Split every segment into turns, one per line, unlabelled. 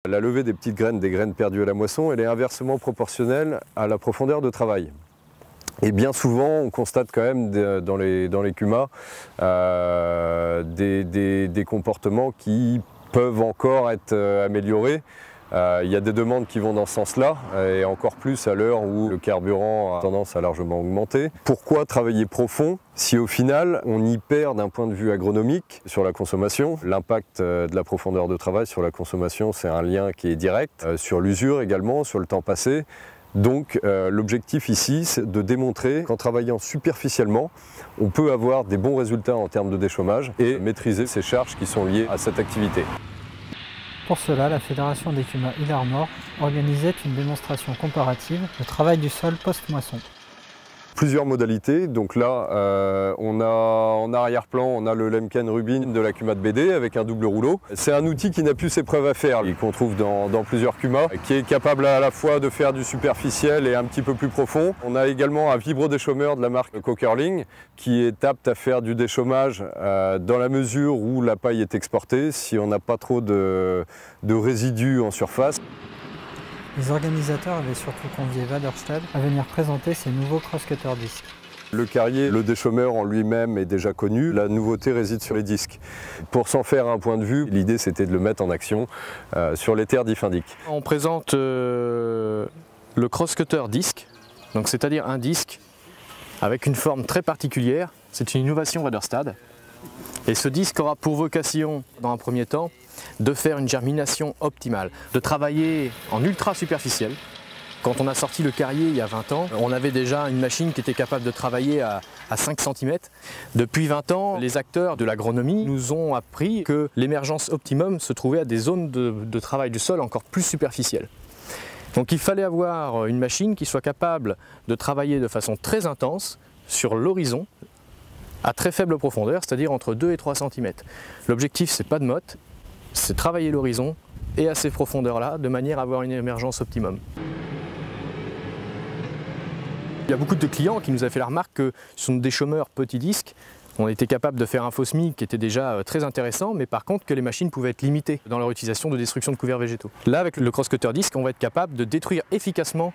La levée des petites graines, des graines perdues à la moisson, elle est inversement proportionnelle à la profondeur de travail. Et bien souvent, on constate quand même dans les CUMA des comportements qui peuvent encore être améliorés. Il y a des demandes qui vont dans ce sens-là, et encore plus à l'heure où le carburant a tendance à largement augmenter. Pourquoi travailler profond si au final on y perd d'un point de vue agronomique sur la consommation? L'impact de la profondeur de travail sur la consommation, c'est un lien qui est direct, sur l'usure également, sur le temps passé. Donc l'objectif ici, c'est de démontrer qu'en travaillant superficiellement, on peut avoir des bons résultats en termes de déchômage et maîtriser ces charges qui sont liées à cette activité.
Pour cela, la Fédération des CUMA Île-Armor organisait une démonstration comparative de travail du sol post-moisson.
Plusieurs modalités, donc là on a en arrière-plan on a le Lemken Rubin de la CUMA de BD avec un double rouleau. C'est un outil qui n'a plus ses preuves à faire, qu'on trouve dans plusieurs CUMA, qui est capable à la fois de faire du superficiel et un petit peu plus profond. On a également un vibro-déchômeur de la marque Cokerling qui est apte à faire du déchômage dans la mesure où la paille est exportée, si on n'a pas trop de résidus en surface.
Les organisateurs avaient surtout convié Waderstad à venir présenter ses nouveaux cross-cutter disques.
Le carrier, le déchômeur en lui-même est déjà connu, la nouveauté réside sur les disques. Pour s'en faire un point de vue, l'idée c'était de le mettre en action sur les terres d'Ifindic.
On présente le cross-cutter disque, c'est-à-dire un disque avec une forme très particulière. C'est une innovation Waderstad. Et ce disque aura pour vocation, dans un premier temps, de faire une germination optimale, de travailler en ultra superficiel. Quand on a sorti le carrier il y a 20 ans, on avait déjà une machine qui était capable de travailler à 5 cm. Depuis 20 ans, les acteurs de l'agronomie nous ont appris que l'émergence optimum se trouvait à des zones de travail du sol encore plus superficielles. Donc il fallait avoir une machine qui soit capable de travailler de façon très intense sur l'horizon, à très faible profondeur, c'est-à-dire entre 2 et 3 cm. L'objectif, c'est pas de motte, c'est travailler l'horizon et à ces profondeurs-là, de manière à avoir une émergence optimum. Il y a beaucoup de clients qui nous ont fait la remarque que sur des déchômeurs petits disques, on était capable de faire un faux SMI qui était déjà très intéressant, mais par contre que les machines pouvaient être limitées dans leur utilisation de destruction de couverts végétaux. Là, avec le cross-cutter disque, on va être capable de détruire efficacement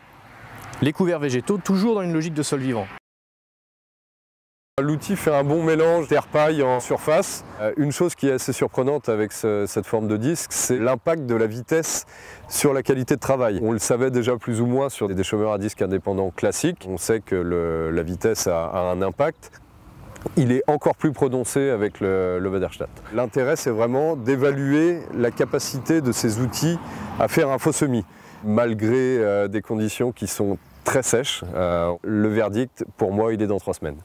les couverts végétaux, toujours dans une logique de sol vivant.
L'outil fait un bon mélange terre-paille en surface. Une chose qui est assez surprenante avec cette forme de disque, c'est l'impact de la vitesse sur la qualité de travail. On le savait déjà plus ou moins sur des déchômeurs à disque indépendants classiques. On sait que la vitesse a un impact. Il est encore plus prononcé avec le Waderstad. L'intérêt, c'est vraiment d'évaluer la capacité de ces outils à faire un faux semis, malgré des conditions qui sont très sèches. Le verdict, pour moi, il est dans 3 semaines.